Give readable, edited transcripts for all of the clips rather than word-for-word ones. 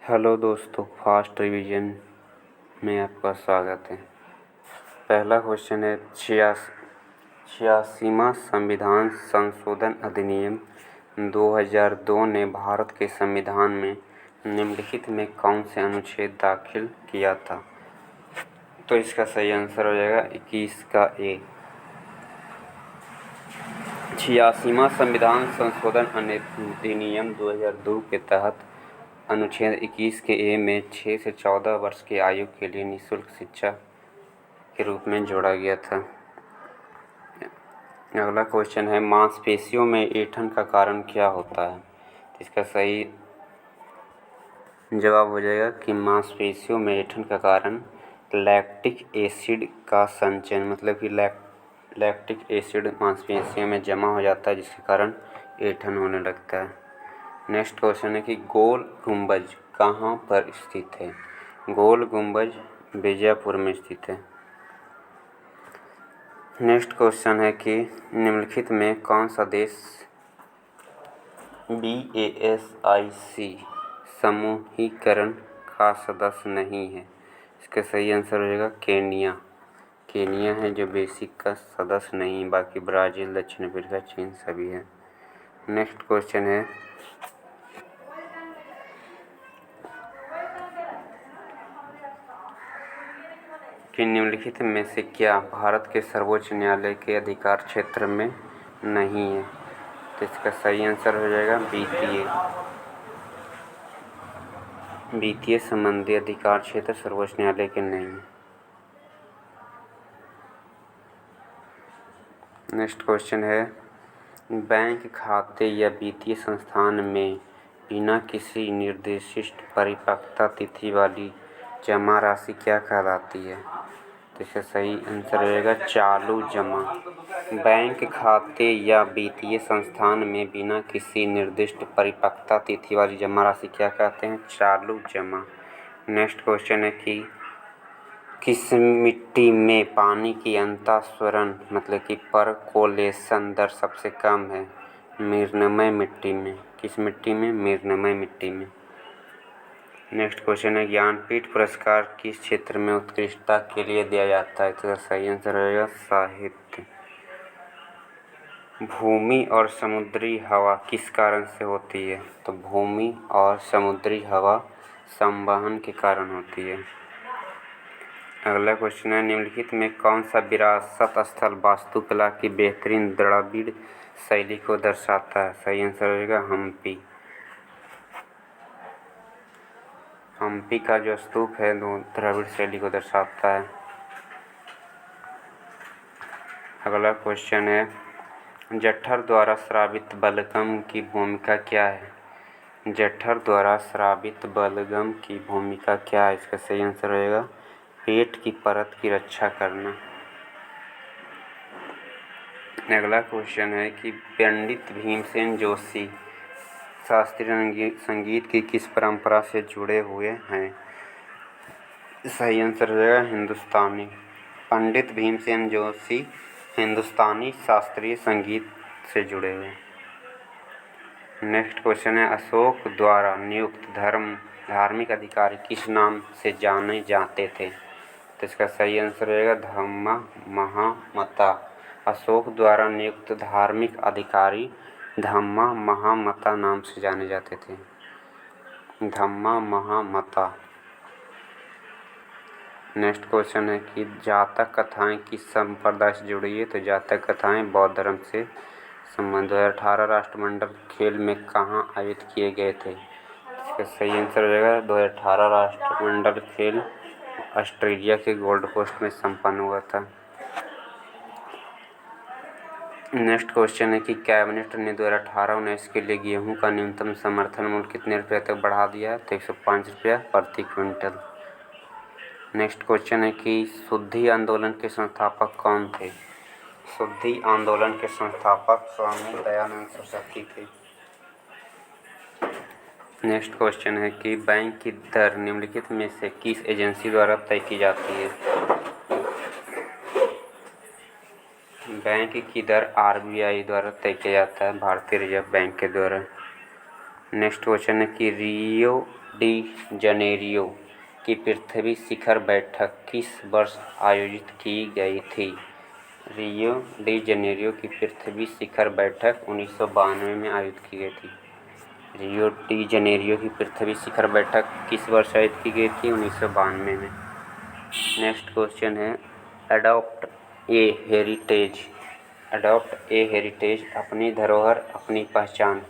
Hello दोस्तों, fast revision में आपका स्वागत है। पहला क्वेश्चन है 86वां संविधान संशोधन अधिनियम 2002 ने भारत के संविधान में निम्नलिखित में कौन से अनुच्छेद दाखिल किया था? तो इसका सही आंसर हो जाएगा 21 का ए। 86वां संविधान संशोधन अधिनियम 2002 के तहत अनुच्छेद 21 के ए में 6 से 14 वर्ष की आयु के लिए निःशुल्क शिक्षा के रूप में जोड़ा गया था। अगला क्वेश्चन है मांसपेशियों में ऐंठन का कारण क्या होता है? इसका सही जवाब हो जाएगा कि मांसपेशियों में ऐंठन का कारण लैक्टिक एसिड का संचयन, मतलब कि लैक्टिक एसिड मांसपेशियों में जमा हो जाता है, जिसके कारण ऐंठन होने लगता है। नेक्स्ट क्वेश्चन है कि गोल गुंबज कहाँ पर स्थित है? गोल गुंबज बीजापुर में स्थित है। नेक्स्ट क्वेश्चन है कि निम्नलिखित में कौन सा देश BASIC समूहीकरण का सदस्य नहीं है? इसका सही आंसर हो जाएगा केनिया। केनिया है जो बेसिक का सदस्य नहीं, बाकी ब्राज़ील, दक्षिण अफ्रीका, चीन सभी है। नेक्स्ट क्वेश्चन है कि निम्नलिखित में से क्या भारत के सर्वोच्च न्यायालय के अधिकार क्षेत्र में नहीं है? तो इसका सही आंसर हो जाएगा वित्तीय संबंधी अधिकार क्षेत्र सर्वोच्च न्यायालय के नहीं है। नेक्स्ट क्वेश्चन है बैंक खाते या वित्तीय संस्थान में बिना किसी निर्दिष्ट परिपक्वता तिथि वाली जमा राशि क्या कहलाती है? तो इसका सही आंसर रहेगा चालू जमा। बैंक खाते या वित्तीय संस्थान में बिना किसी निर्दिष्ट परिपक्वता तिथि वाली जमा राशि क्या कहते हैं? चालू जमा। नेक्स्ट क्वेश्चन है कि किस मिट्टी में पानी की अंतःस्वरण मतलब कि परकोलेशन दर सबसे कम है? मृण्मय मिट्टी में। किस मिट्टी में? मृण्मय मिट्टी में। नेक्स्ट क्वेश्चन है ज्ञानपीठ पुरस्कार किस क्षेत्र में उत्कृष्टता के लिए दिया जाता है? तो सही आंसर रहेगा साहित्य। भूमि और समुद्री हवा किस कारण से होती है? तो भूमि और समुद्री हवा संवहन के कारण होती है। अगला क्वेश्चन है निम्नलिखित में कौन सा विरासत स्थल वास्तुकला की बेहतरीन द्रविड़ शैली को दर्शाता है? सही आंसर रहेगा हम्पी। हम्पी का जो स्तूप है वो द्रविड़ शैली को दर्शाता है। अगला क्वेश्चन है जठर द्वारा स्रावित बलगम की भूमिका क्या है? जठर द्वारा स्रावित बलगम की भूमिका क्या है? इसका सही आंसर रहेगा पेट की परत की रक्षा करना। अगला क्वेश्चन है कि पंडित भीमसेन जोशी शास्त्रीय संगीत की किस परंपरा से जुड़े हुए हैं? सही आंसर रहेगा हिंदुस्तानी। पंडित भीमसेन जोशी हिंदुस्तानी शास्त्रीय संगीत से जुड़े हुए। नेक्स्ट क्वेश्चन है अशोक द्वारा नियुक्त धार्मिक अधिकारी किस नाम से जाने जाते थे? तो इसका सही आंसर रहेगा धम्मा महामता। अशोक द्वारा नियुक्त धार्मिक अधिकारी धम्मा महामता नाम से जाने जाते थे। धम्मा महामता। नेक्स्ट क्वेश्चन है कि जातक कथाएं किस संप्रदाय से जुड़ी है? तो जातक कथाएं बौद्ध धर्म से संबंध। 2018 राष्ट्रमंडल खेल में कहाँ आयोजित किए गए थे? इसका सही आंसर रहेगा 2018 राष्ट्रमंडल खेल ऑस्ट्रेलिया के गोल्ड कोस्ट में संपन्न हुआ था। नेक्स्ट क्वेश्चन है कि कैबिनेट ने 2018-19 के लिए गेहूं का न्यूनतम समर्थन मूल्य कितने रुपये तक बढ़ा दिया है? तो 105 रुपया प्रति क्विंटल। नेक्स्ट क्वेश्चन है कि शुद्धि आंदोलन के संस्थापक कौन थे? शुद्धि आंदोलन के संस्थापक स्वामी दयानंद सरस्वती थे। नेक्स्ट क्वेश्चन है कि बैंक की दर निम्नलिखित में से किस एजेंसी द्वारा तय की जाती है? बैंक की दर RBI द्वारा तय किया जाता है, भारतीय रिजर्व बैंक के द्वारा। नेक्स्ट क्वेश्चन है कि रियो डी जनेरियो की पृथ्वी शिखर बैठक किस वर्ष आयोजित की गई थी? रियो डी जनेरियो की पृथ्वी शिखर बैठक 1992 में आयोजित की गई थी। रियो डी जनेरियो की पृथ्वी शिखर बैठक किस वर्ष आयोजित की गई थी? 1992 में। नेक्स्ट क्वेश्चन है adopt a heritage. Adopt a heritage अपनी धरोहर अपनी पहचान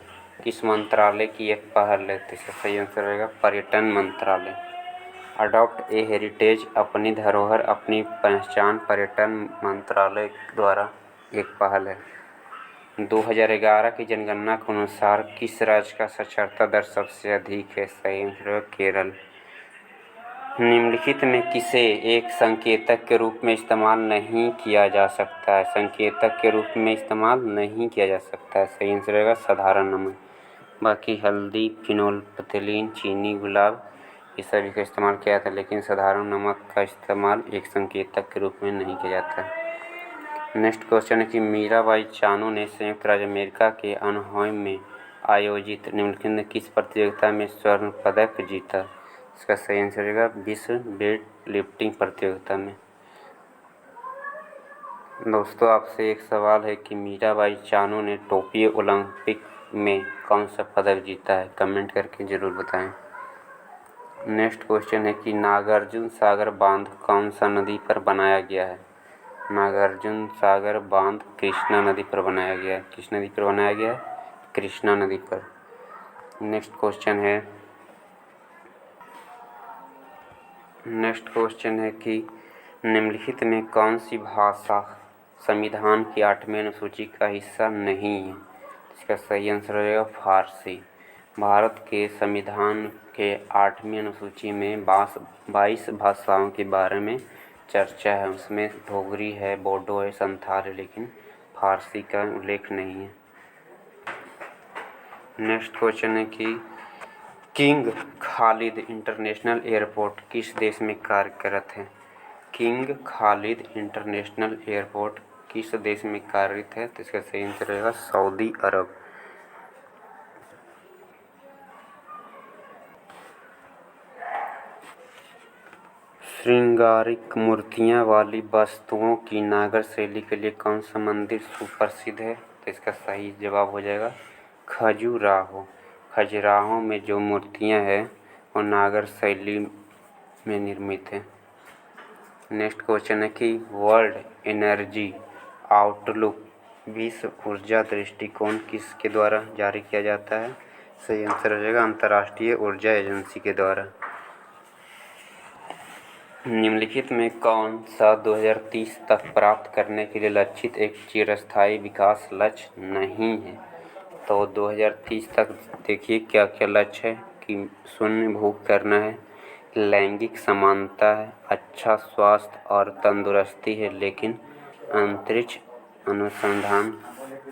किस मंत्रालय की एक पहल है? तो इसका सही आंसर रहेगा पर्यटन मंत्रालय। अडॉप्ट ए हेरिटेज अपनी धरोहर अपनी पहचान पर्यटन मंत्रालय द्वारा एक पहल है। 2011 की जनगणना के अनुसार किस राज्य का साक्षरता दर सबसे अधिक है? सही आंसर है केरल। निम्नलिखित में किसे एक संकेतक के रूप में इस्तेमाल नहीं किया जा सकता है? संकेतक के रूप में इस्तेमाल नहीं किया जा सकता है। सही आंसर रहेगा साधारण नमक। बाकी हल्दी, फिनोल, पथेलिन, चीनी, गुलाब ये सभी का इस्तेमाल किया था, लेकिन साधारण नमक का इस्तेमाल एक संकेतक के रूप में नहीं किया जाता है। नेक्स्ट क्वेश्चन है कि मीराबाई चानू ने संयुक्त राज्य अमेरिका के अनाहाई में आयोजित निम्नलिखित में किस प्रतियोगिता में स्वर्ण पदक जीता? इसका सही आंसर रहेगा विश्व वेट लिफ्टिंग प्रतियोगिता में। दोस्तों आपसे एक सवाल है कि मीराबाई चानू ने टोक्यो ओलंपिक में कौन सा पदक जीता है? कमेंट करके ज़रूर बताएं। नेक्स्ट क्वेश्चन है कि नागार्जुन सागर बांध कौन सा नदी पर बनाया गया है? नागार्जुन सागर बांध कृष्णा नदी पर बनाया गया है। किस नदी पर बनाया गया है? कृष्णा नदी पर। नेक्स्ट क्वेश्चन है कि निम्नलिखित में कौन सी भाषा संविधान की 8वीं अनुसूची का हिस्सा नहीं है? इसका सही आंसर रहेगा फारसी। भारत के संविधान के 8वीं अनुसूची में 22 भाषाओं के बारे में चर्चा है। उसमें डोगरी है, बोडो है, संथाल है, लेकिन फारसी का उल्लेख नहीं है। नेक्स्ट क्वेश्चन है कि किंग खालिद इंटरनेशनल एयरपोर्ट किस देश में कार्यरत है? किंग खालिद इंटरनेशनल एयरपोर्ट किस देश में कार्यरत है? तो इसका सही आंसर रहेगा सऊदी अरब। श्रृंगारिक मूर्तियाँ वाली वस्तुओं की नागर शैली के लिए कौन सा मंदिर सुप्रसिद्ध है? तो इसका सही जवाब हो जाएगा खजुराहो। खजुराहो में जो मूर्तियाँ हैं वो नागर शैली में निर्मित है। नेक्स्ट क्वेश्चन है कि वर्ल्ड एनर्जी आउटलुक विश्व ऊर्जा दृष्टिकोण किसके द्वारा जारी किया जाता है? सही आंसर हो जाएगा अंतर्राष्ट्रीय ऊर्जा एजेंसी के द्वारा। निम्नलिखित में कौन सा 2030 तक प्राप्त करने के लिए लक्षित एक चिरस्थायी विकास लक्ष्य नहीं है? तो 2030 तक देखिए क्या क्या लक्ष्य है कि शून्य भूख करना है, लैंगिक समानता है, अच्छा स्वास्थ्य और तंदुरुस्ती है, लेकिन अंतरिक्ष अनुसंधान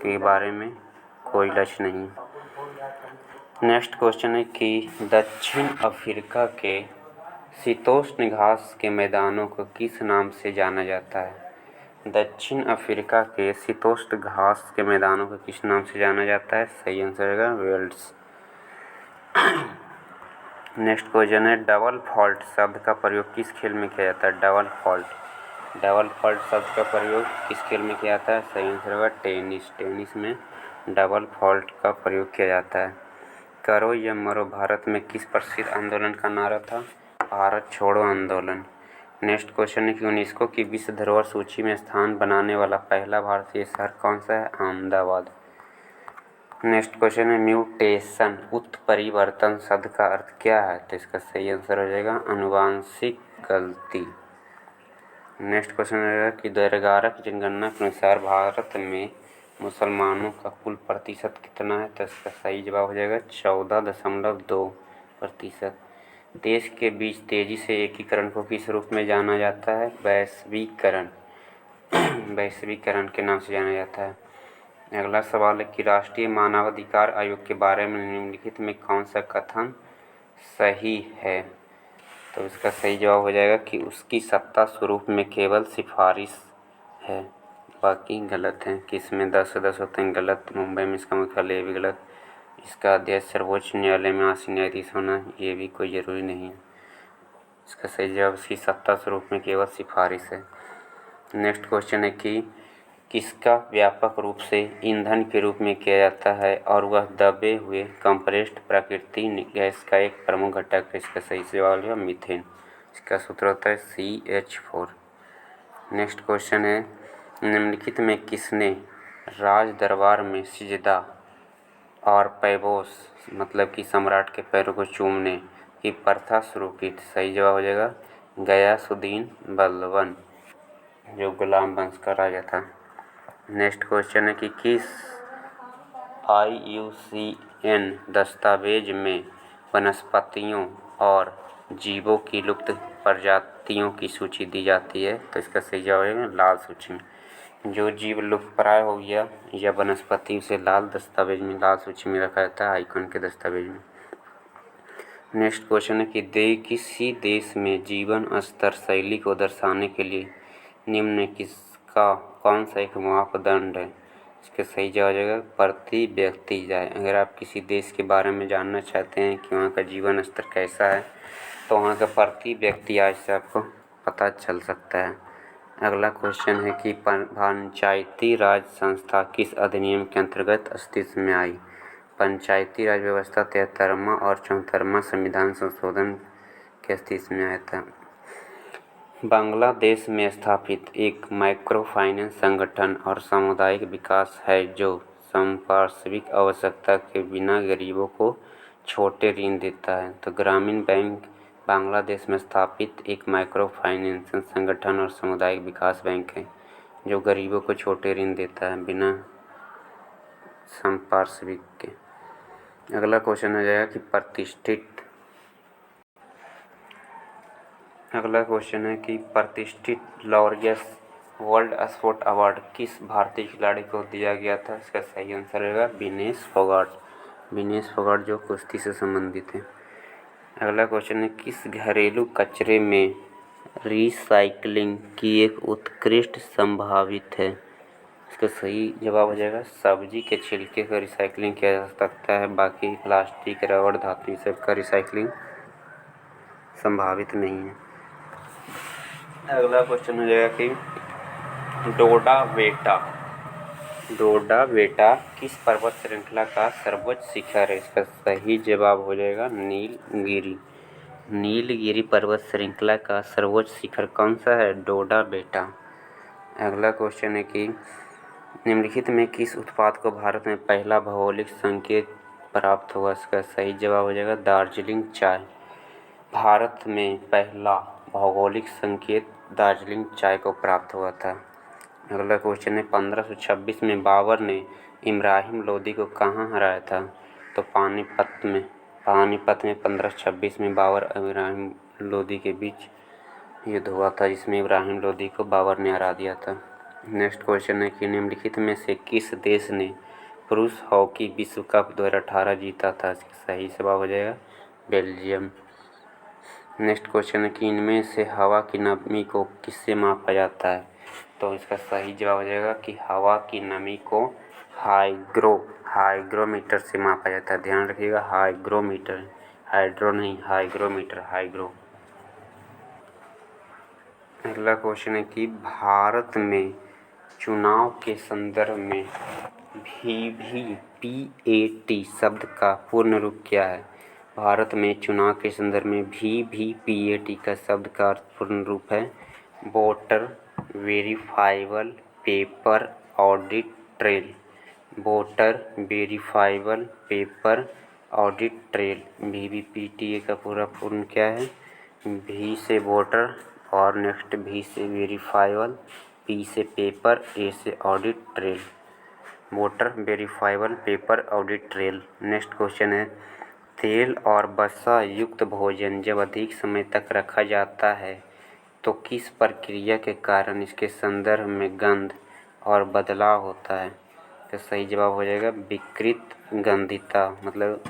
के बारे में कोई लक्ष्य नहीं। नेक्स्ट क्वेश्चन है कि दक्षिण अफ्रीका के शीतोष्ण घास के मैदानों को किस नाम से जाना जाता है? दक्षिण अफ्रीका के शीतोष्ण घास के मैदानों को किस नाम से जाना जाता है? सही आंसर रहेगा वेल्ड्स। नेक्स्ट क्वेश्चन है डबल फॉल्ट शब्द का प्रयोग किस खेल में किया जाता है? डबल फॉल्ट शब्द का प्रयोग किस खेल में किया जाता है? सही आंसर होगा टेनिस। टेनिस में डबल फॉल्ट का प्रयोग किया जाता है। करो या मरो भारत में किस प्रसिद्ध आंदोलन का नारा था? भारत छोड़ो आंदोलन। नेक्स्ट क्वेश्चन है कि यूनेस्को की विश्व धरोहर सूची में स्थान बनाने वाला पहला भारतीय शहर कौन सा है? अहमदाबाद। नेक्स्ट क्वेश्चन है म्यूटेशन उत्परिवर्तन शब्द का अर्थ क्या है? तो इसका सही आंसर हो जाएगा आनुवांशिक गलती। नेक्स्ट क्वेश्चन रहेगा कि 2011 की जनगणना के अनुसार भारत में मुसलमानों का कुल प्रतिशत कितना है? तो इसका सही जवाब हो जाएगा 14.2%। देश के बीच तेजी से एकीकरण को किस रूप में जाना जाता है? वैश्वीकरण। वैश्वीकरण के नाम से जाना जाता है। अगला सवाल है कि राष्ट्रीय मानवाधिकार आयोग के बारे में निम्नलिखित में कौन सा कथन सही है? तो इसका सही जवाब हो जाएगा कि उसकी सत्ता स्वरूप में केवल सिफारिश है, बाकी गलत हैं। कि इसमें 10 से 10 होते हैं गलत। मुंबई में इसका मुख्यालय भी गलत। इसका अध्यक्ष सर्वोच्च न्यायालय में आसीन न्यायाधीश होना ये भी कोई ज़रूरी नहीं है। इसका सही जवाब इसकी सत्ता स्वरूप में केवल सिफारिश है। नेक्स्ट क्वेश्चन है कि किसका व्यापक रूप से ईंधन के रूप में किया जाता है और वह दबे हुए कंप्रेस्ड प्राकृतिक गैस का एक प्रमुख घटक है। इसका सही जवाब है मीथेन। इसका सूत्र होता है CH4। नेक्स्ट क्वेश्चन है निम्नलिखित में किसने राज दरबार में सिजदा और पैबोस मतलब कि सम्राट के पैरों को चूमने की प्रथा शुरू की थी। सही जवाब हो जाएगा गयासुद्दीन बलबन जो गुलाम वंश का राजा था। नेक्स्ट क्वेश्चन है कि किस IUCN दस्तावेज में वनस्पतियों और जीवों की लुप्त प्रजातियों की सूची दी जाती है। तो इसका सही जवाब है लाल सूची में। जो जीव लुप्तप्राय हो गया या वनस्पति उसे लाल दस्तावेज में लाल सूची में रखा जाता है आइकॉन के दस्तावेज में। नेक्स्ट क्वेश्चन है कि किसी देश में जीवन स्तर शैली को दर्शाने के लिए निम्न किसका कौन सा एक मापदंड है। इसका सही जवाब हो जाएगा प्रति व्यक्ति आय। अगर आप किसी देश के बारे में जानना चाहते हैं कि वहाँ का जीवन स्तर कैसा है तो वहाँ का प्रति व्यक्ति आय से आपको पता चल सकता है। अगला क्वेश्चन है कि पंचायती राज संस्था किस अधिनियम के अंतर्गत अस्तित्व में आई। पंचायती राज व्यवस्था 73वां और 74वां संविधान संशोधन के अस्तित्व में आया था। बांग्लादेश में स्थापित एक माइक्रो फाइनेंस संगठन और सामुदायिक विकास है जो संपार्श्विक आवश्यकता के बिना गरीबों को छोटे ऋण देता है। तो ग्रामीण बैंक बांग्लादेश में स्थापित एक माइक्रो फाइनेंस संगठन और सामुदायिक विकास बैंक है जो गरीबों को छोटे ऋण देता है बिना संपार्श्विक के। अगला क्वेश्चन हो जाएगा कि प्रतिष्ठित लॉरियस वर्ल्ड स्पोर्ट अवार्ड किस भारतीय खिलाड़ी को दिया गया था। इसका सही आंसर रहेगा विनेश फोगाट जो कुश्ती से संबंधित है। अगला क्वेश्चन है किस घरेलू कचरे में रिसाइकलिंग की एक उत्कृष्ट संभावित है। इसका सही जवाब हो जाएगा सब्जी के छिलके का रिसाइकलिंग किया जा सकता है, बाकी प्लास्टिक रबड़ धातु सब का रिसाइकलिंग संभावित नहीं है। अगला क्वेश्चन हो जाएगा कि डोडा बेटा किस पर्वत श्रृंखला का सर्वोच्च शिखर है। इसका सही जवाब हो जाएगा नीलगिरी पर्वत श्रृंखला का सर्वोच्च शिखर कौन सा है डोडा बेटा। अगला क्वेश्चन है कि निम्नलिखित में किस उत्पाद को भारत में पहला भौगोलिक संकेत प्राप्त हुआ। इसका सही जवाब हो जाएगा दार्जिलिंग चाय। भारत में पहला भौगोलिक संकेत दार्जिलिंग चाय को प्राप्त हुआ था। अगला क्वेश्चन है 1526 में बाबर ने इब्राहिम लोदी को कहाँ हराया था। तो पानीपत में 1526 में बाबर और इब्राहिम लोदी के बीच युद्ध हुआ था जिसमें इब्राहिम लोदी को बाबर ने हरा दिया था। नेक्स्ट क्वेश्चन है कि निम्नलिखित में से किस देश ने पुरुष हॉकी विश्व कप 2018 जीता था। सही जवाब हो जाएगा बेल्जियम। नेक्स्ट क्वेश्चन है कि इनमें से हवा की नमी को किससे मापा जाता है। तो इसका सही जवाब हो जाएगा कि हवा की नमी को हाइग्रोमीटर से मापा जाता है। ध्यान रखिएगा हाइग्रोमीटर, हाइड्रो नहीं हाइग्रोमीटर, हाइग्रो। अगला क्वेश्चन है कि भारत में चुनाव के संदर्भ में VVPAT शब्द का पूर्ण रूप क्या है। भारत में चुनाव के संदर्भ में VVPAT का शब्द का पूर्ण रूप है voter verifiable paper audit trail. Voter verifiable paper audit trail VVPAT का पूर्ण क्या है। V से वोटर और नेक्स्ट V से वेरीफाइबल, P से पेपर, A से audit trail. Voter verifiable paper audit trail. Next question है तेल और वसा युक्त भोजन जब अधिक समय तक रखा जाता है तो किस प्रक्रिया के कारण इसके संदर्भ में गंध और बदलाव होता है। तो सही जवाब हो जाएगा विकृत गंधिता मतलब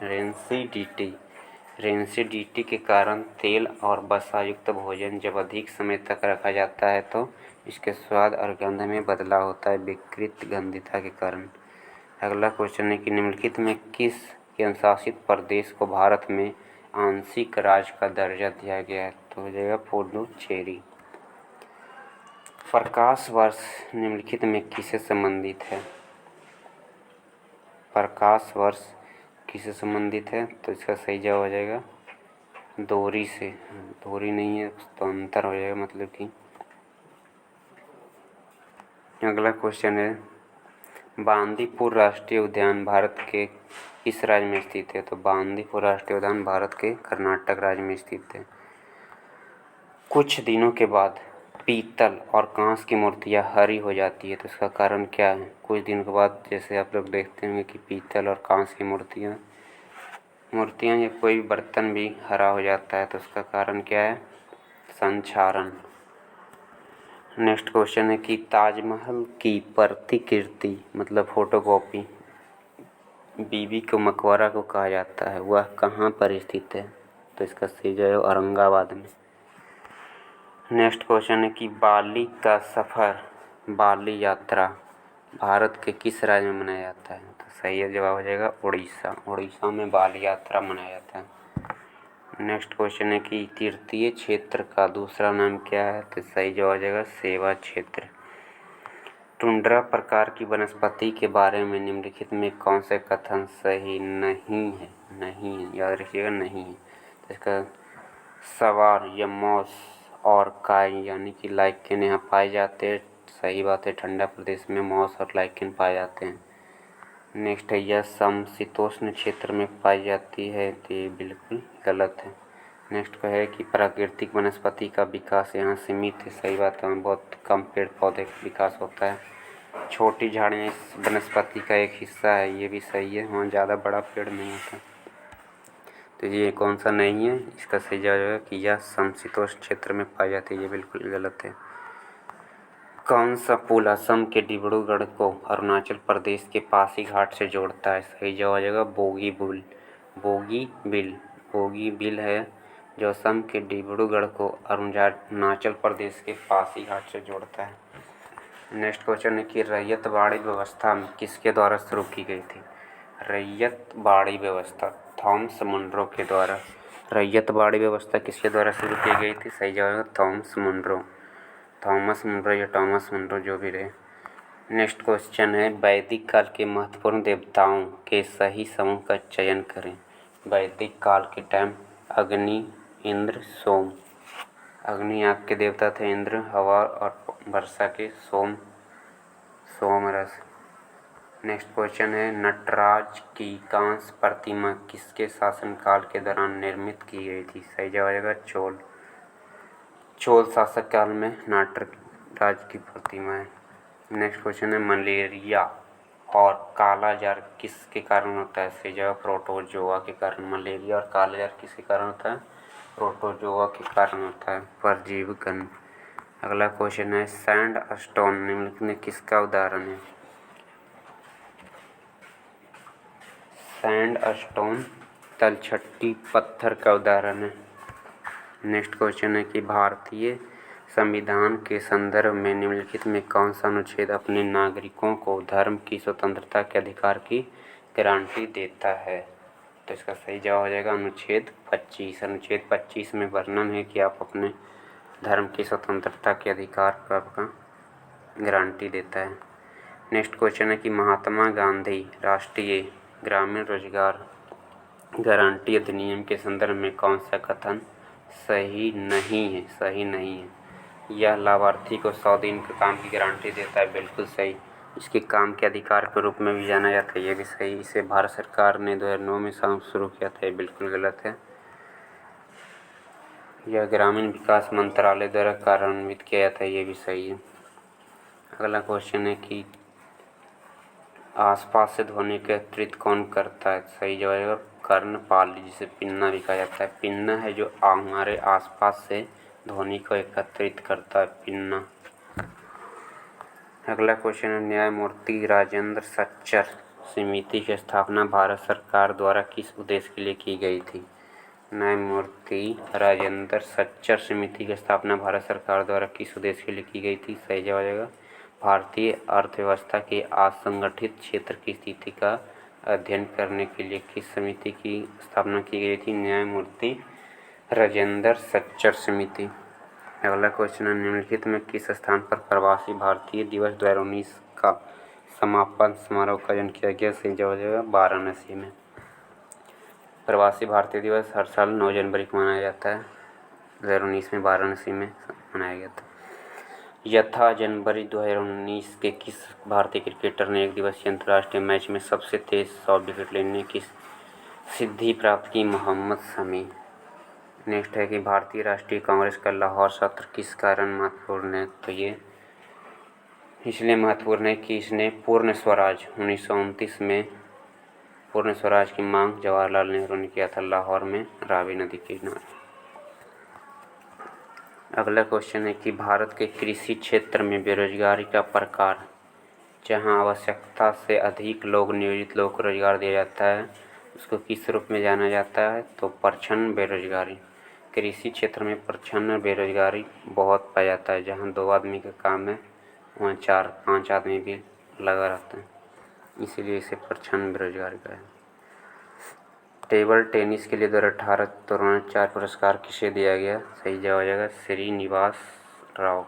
रेंसिडिटी के कारण तेल और वसा युक्त भोजन जब अधिक समय तक रखा जाता है तो इसके स्वाद और गंध में बदलाव होता है विकृत गंधिता के कारण। अगला क्वेश्चन है कि निम्नलिखित में किस केंद्रशासित प्रदेश को भारत में आंशिक राज्य का दर्जा दिया गया है? तो हो जाएगा पुडुचेरी। प्रकाश वर्ष निम्नलिखित में किससे संबंधित है? प्रकाश वर्ष किससे संबंधित है? तो इसका सही जवाब हो जाएगा दूरी से। दूरी नहीं है तो अंतर हो जाएगा, मतलब कि। अगला क्वेश्चन है, बांदीपुर राष्ट्रीय उद्यान भारत के किस राज्य में स्थित है? तो बांदीपुर राष्ट्रीय उद्यान भारत के कर्नाटक राज्य में स्थित है। कुछ दिनों के बाद पीतल और कांस की मूर्तियाँ हरी हो जाती है, तो इसका कारण क्या है? कुछ दिनों के बाद जैसे आप लोग देखते होंगे कि पीतल और कांस की मूर्तियाँ या कोई बर्तन भी हरा हो जाता है, तो उसका कारण क्या है? संक्षारण। नेक्स्ट क्वेश्चन है कि ताजमहल की प्रतिकृति मतलब फोटोकॉपी बीबी को मकबरा को कहा जाता है, वह कहाँ पर स्थित है? तो इसका सही जवाब है औरंगाबाद में। नेक्स्ट क्वेश्चन है कि बाली का सफ़र, बाली यात्रा भारत के किस राज्य में मनाया जाता है? तो सही जवाब हो जाएगा उड़ीसा। उड़ीसा में बाली यात्रा मनाया जाता है। नेक्स्ट क्वेश्चन है कि तृतीय क्षेत्र का दूसरा नाम क्या है? तो सही जवाब हो जाएगा सेवा क्षेत्र। टुंड्रा प्रकार की वनस्पति के बारे में निम्नलिखित में कौन से कथन सही नहीं है? नहीं है, याद रखिएगा, नहीं है। तो इसका सवार या मॉस और काय यानी कि लाइकेन यहाँ पाए जाते हैं। सही बात है, ठंडा प्रदेश में मॉस और लाइकेन पाए जाते हैं। नेक्स्ट है, यह समशीतोष्ण क्षेत्र में पाई जाती है, तो ये बिल्कुल गलत है। नेक्स्ट का है कि प्राकृतिक वनस्पति का विकास यहाँ सीमित है। सही बात है, बहुत कम पेड़ पौधे का विकास होता है। छोटी झाड़ियाँ इस वनस्पति का एक हिस्सा है, ये भी सही है, वहाँ ज़्यादा बड़ा पेड़ नहीं होता। तो ये कौन सा नहीं है? इसका सही जवाब है कि यह समशीतोष्ण क्षेत्र में पाई जाती है, ये बिल्कुल गलत है। कौन सा पुल असम के डिब्रूगढ़ को अरुणाचल प्रदेश के पासीघाट से जोड़ता है? सही जवाब हो जाएगा बोगीबिल। बोगीबिल है जो असम के डिब्रूगढ़ को अरुणाचल प्रदेश के पासीघाट से जोड़ता है। नेक्स्ट क्वेश्चन है कि रैयतवाड़ी व्यवस्था किसके द्वारा शुरू की गई थी? रैयतवाड़ी व्यवस्था थॉमस मुनरो के द्वारा। रैयतवाड़ी व्यवस्था किसके द्वारा शुरू की गई थी? सही जवाब है थॉमस मुनरो या टॉमस मुनरो, जो भी रहे। नेक्स्ट क्वेश्चन है, वैदिक काल के महत्वपूर्ण देवताओं के सही समूह का चयन करें। वैदिक काल के टाइम अग्नि, इंद्र, सोम। अग्नि आग के देवता थे, इंद्र हवा और वर्षा के, सोम रस। नेक्स्ट क्वेश्चन है, नटराज की कांस्य प्रतिमा किसके शासनकाल के दौरान निर्मित की गई थी? सही जवाब आएगा चोल शासक काल में नटराज की प्रतिमा है। नेक्स्ट क्वेश्चन है, मलेरिया और कालाजार किसके कारण होता है? सही जवाब प्रोटोजोआ के कारण। मलेरिया और कालाजार किसके कारण होता है? प्रोटोजोआ के कारण होता है, परजीवी कण। अगला क्वेश्चन है, सैंड स्टोन निम्नलिखित में किसका उदाहरण है? सैंड स्टोन तलछटी पत्थर का उदाहरण है। नेक्स्ट क्वेश्चन है कि भारतीय संविधान के संदर्भ में निम्नलिखित में कौन सा अनुच्छेद अपने नागरिकों को धर्म की स्वतंत्रता के अधिकार की गारंटी देता है? तो इसका सही जवाब हो जाएगा अनुच्छेद 25। अनुच्छेद 25 में वर्णन है कि आप अपने धर्म की स्वतंत्रता के अधिकार का आपका गारंटी देता है। नेक्स्ट क्वेश्चन है कि महात्मा गांधी राष्ट्रीय ग्रामीण रोजगार गारंटी अधिनियम के संदर्भ में कौन सा कथन सही नहीं है? यह लाभार्थी को 100 दिन के काम की गारंटी देता है, बिल्कुल सही। इसके काम के अधिकार के रूप में भी जाना जाता है, ये भी सही। इसे भारत सरकार ने 2009 में शुरू किया था, ये बिल्कुल गलत है। यह ग्रामीण विकास मंत्रालय द्वारा कार्यान्वित किया जाता है, ये भी सही है। अगला क्वेश्चन है कि आसपास से ध्वनि का एकत्रित कौन करता है? सही जवाब है कर्णपाली, जिसे पिन्ना भी कहा जाता है। पिन्ना है जो हमारे आसपास से ध्वनि को एकत्रित करता है, पिन्ना। अगला क्वेश्चन है, न्यायमूर्ति राजेंद्र सच्चर समिति की स्थापना भारत सरकार द्वारा किस उद्देश्य के लिए की गई थी? न्यायमूर्ति राजेंद्र सच्चर समिति की स्थापना भारत सरकार द्वारा किस उद्देश्य के लिए की गई थी? सही जवाब आएगा भारतीय अर्थव्यवस्था के असंगठित क्षेत्र की स्थिति का अध्ययन करने के लिए किस समिति की स्थापना की गई थी? न्यायमूर्ति राजेंद्र सच्चर समिति। अगला क्वेश्चन है, निम्नलिखित में किस स्थान पर प्रवासी भारतीय दिवस 2019 का समापन समारोह का आयोजन किया गया? सही जवाब है वाराणसी में। प्रवासी भारतीय दिवस हर साल 9 जनवरी को मनाया जाता है। 2019 में वाराणसी में मनाया गया था। यथा जनवरी 2019 के किस भारतीय क्रिकेटर ने एक दिवसीय अंतर्राष्ट्रीय मैच में सबसे तेज 100 विकेट लेने की सिद्धि प्राप्त की? मोहम्मद शमी। नेक्स्ट है कि भारतीय राष्ट्रीय कांग्रेस का लाहौर सत्र किस कारण महत्वपूर्ण है? तो ये इसलिए महत्वपूर्ण है कि इसने पूर्ण स्वराज 1929 में पूर्ण स्वराज की मांग जवाहरलाल नेहरू ने किया था लाहौर में रावी नदी के किनारे। अगला क्वेश्चन है कि भारत के कृषि क्षेत्र में बेरोजगारी का प्रकार, जहां आवश्यकता से अधिक लोग नियोजित लोगों को रोजगार दिया जाता है, उसको किस रूप में जाना जाता है? तो प्रच्छन्न बेरोजगारी। कृषि क्षेत्र में प्रच्छन्न बेरोजगारी बहुत पाया जाता है। जहां 2 आदमी का काम है वहाँ 4-5 आदमी भी लगा रहता है, इसीलिए इसे प्रच्छन्न बेरोजगारी का है। टेबल टेनिस के लिए 2018 2004 पुरस्कार किसे दिया गया? सही जवाब हो जाएगा श्रीनिवास राव।